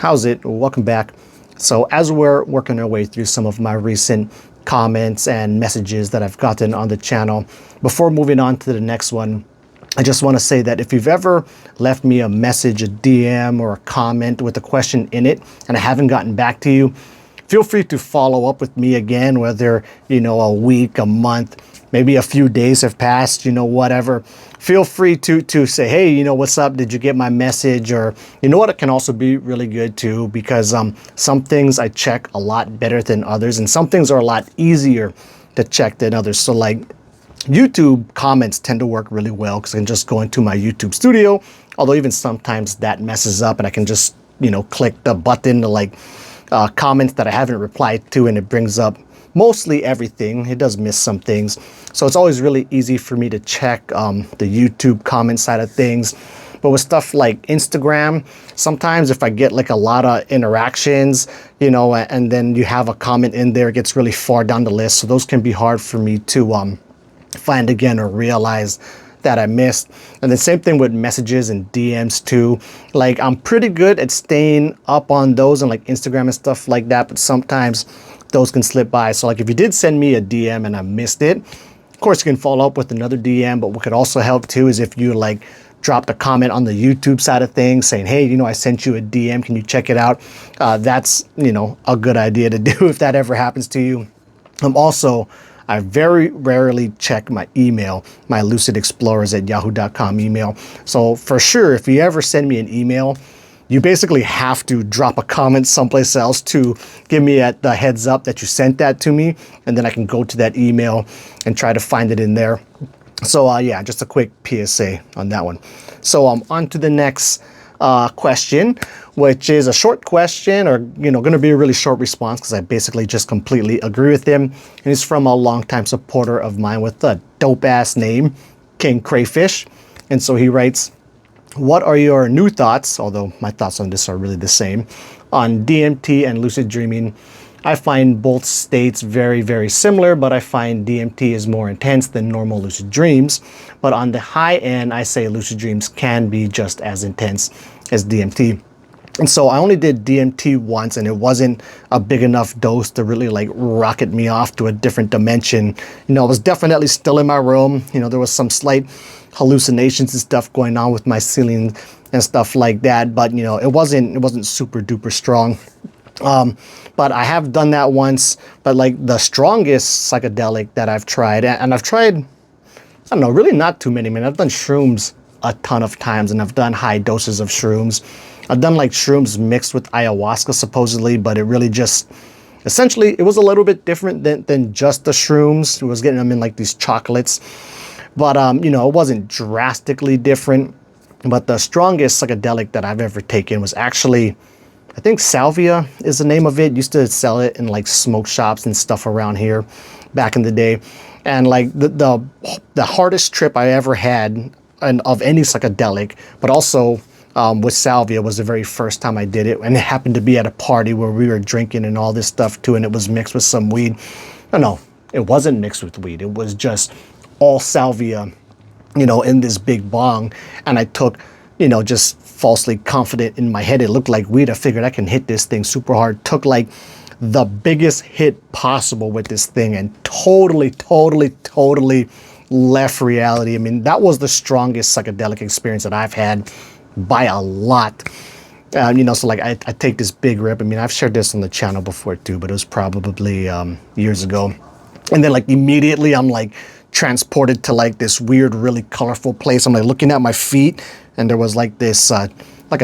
how's it? Welcome back. So as we're working our way through some of my recent comments and messages that I've gotten on the channel, before moving on to the next one, I just want to say that if you've ever left me a message, a DM, or a comment with a question in it, and I haven't gotten back to you, feel free to follow up with me again, whether, a week, a month, maybe a few days have passed, whatever. Feel free to say, hey, what's up? Did you get my message? Or what, it can also be really good too, because some things I check a lot better than others, and some things are a lot easier to check than others. So like YouTube comments tend to work really well because I can just go into my YouTube studio, although even sometimes that messes up and I can just, click the button to comments that I haven't replied to, and it brings up mostly everything. It does miss some things. So it's always really easy for me to check the YouTube comment side of things. But with stuff like Instagram, sometimes if I get a lot of interactions, and then you have a comment in there, it gets really far down the list. So those can be hard for me to find again or realize that I missed. And the same thing with messages and DMs too. I'm pretty good at staying up on those and Instagram and stuff like that, but sometimes those can slip by. So if you did send me a DM and I missed it, of course you can follow up with another DM, but what could also help too is if you dropped a comment on the YouTube side of things saying, hey, I sent you a DM, can you check it out? That's, a good idea to do if that ever happens to you. I very rarely check my email, my lucidexplorers@yahoo.com email. So for sure, if you ever send me an email, you basically have to drop a comment someplace else to give me the heads up that you sent that to me, and then I can go to that email and try to find it in there. So yeah, just a quick PSA on that one. So on to the next question, which is a short question, or going to be a really short response because I basically just completely agree with him. And it's from a longtime supporter of mine with a dope ass name, King Crayfish. And so he writes, what are your new thoughts, although my thoughts on this are really the same, on DMT and lucid dreaming? I find both states very, very similar, but I find DMT is more intense than normal lucid dreams. But on the high end, I say lucid dreams can be just as intense as DMT. And so I only did DMT once, and it wasn't a big enough dose to really rocket me off to a different dimension. I was definitely still in my room. There was some slight hallucinations and stuff going on with my ceiling and stuff like that, but it wasn't super duper strong. But I have done that once. But the strongest psychedelic that I've tried, and I've tried, I don't know, really not too many. I've done shrooms a ton of times, and I've done high doses of shrooms. I've done shrooms mixed with ayahuasca supposedly, but it really just, essentially, it was a little bit different than just the shrooms. It was getting them in these chocolates. But, it wasn't drastically different. But the strongest psychedelic that I've ever taken was actually, I think salvia is the name of it. Used to sell it in smoke shops and stuff around here back in the day. And the hardest trip I ever had of any psychedelic, but also with salvia, was the very first time I did it. And it happened to be at a party where we were drinking and all this stuff too, and it was mixed with some weed. No, it wasn't mixed with weed. It was just all salvia, in this big bong. And I took, just falsely confident in my head, it looked like weed. I figured I can hit this thing super hard. Took the biggest hit possible with this thing and totally left reality. That was the strongest psychedelic experience that I've had by a lot. So I take this big rip. I've shared this on the channel before too, but it was probably years ago. And then immediately I'm transported to this weird, really colorful place. I'm looking at my feet, and there was this a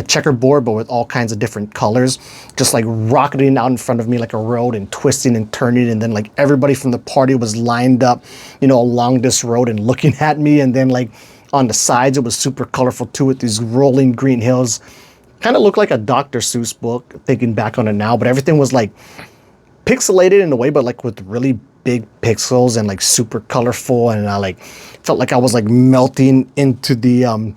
checkerboard, but with all kinds of different colors, just rocketing out in front of me like a road, and twisting and turning. And then everybody from the party was lined up, along this road and looking at me. And then on the sides, it was super colorful too, with these rolling green hills. Kind of looked like a Dr. Seuss book, thinking back on it now, but everything was pixelated in a way, but with really big pixels and super colorful. And I felt like I was melting into the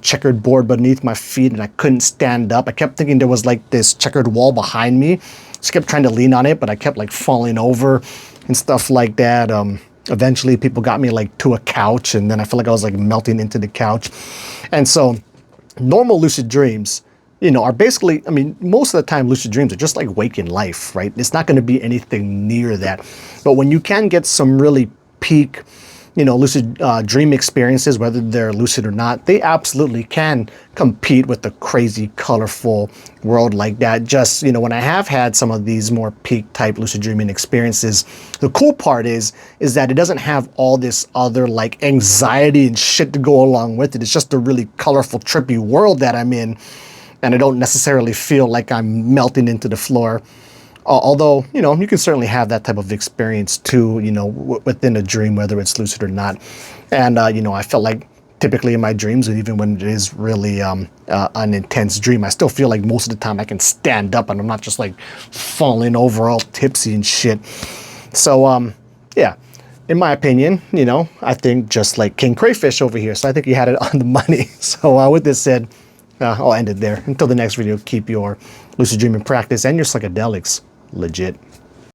checkered board beneath my feet, and I couldn't stand up. I kept thinking there was this checkered wall behind me, so I kept trying to lean on it, but I kept falling over and stuff like that. Eventually people got me to a couch, and then I felt like I was melting into the couch. And so normal lucid dreams, are basically, I mean, most of the time lucid dreams are just like waking life, right? It's not going to be anything near that. But when you can get some really peak, lucid dream experiences, whether they're lucid or not, they absolutely can compete with the crazy, colorful world like that. Just, when I have had some of these more peak type lucid dreaming experiences, the cool part is that it doesn't have all this other like anxiety and shit to go along with it. It's just a really colorful, trippy world that I'm in. And I don't necessarily feel like I'm melting into the floor. Although, you can certainly have that type of experience too, within a dream, whether it's lucid or not. And, I felt like typically in my dreams, and even when it is really an intense dream, I still feel like most of the time I can stand up and I'm not just like falling over all tipsy and shit. So, yeah, in my opinion, I think just like King Crayfish over here. So I think you had it on the money. So with this said, I'll end it there. Until the next video, keep your lucid dreaming practice and your psychedelics legit.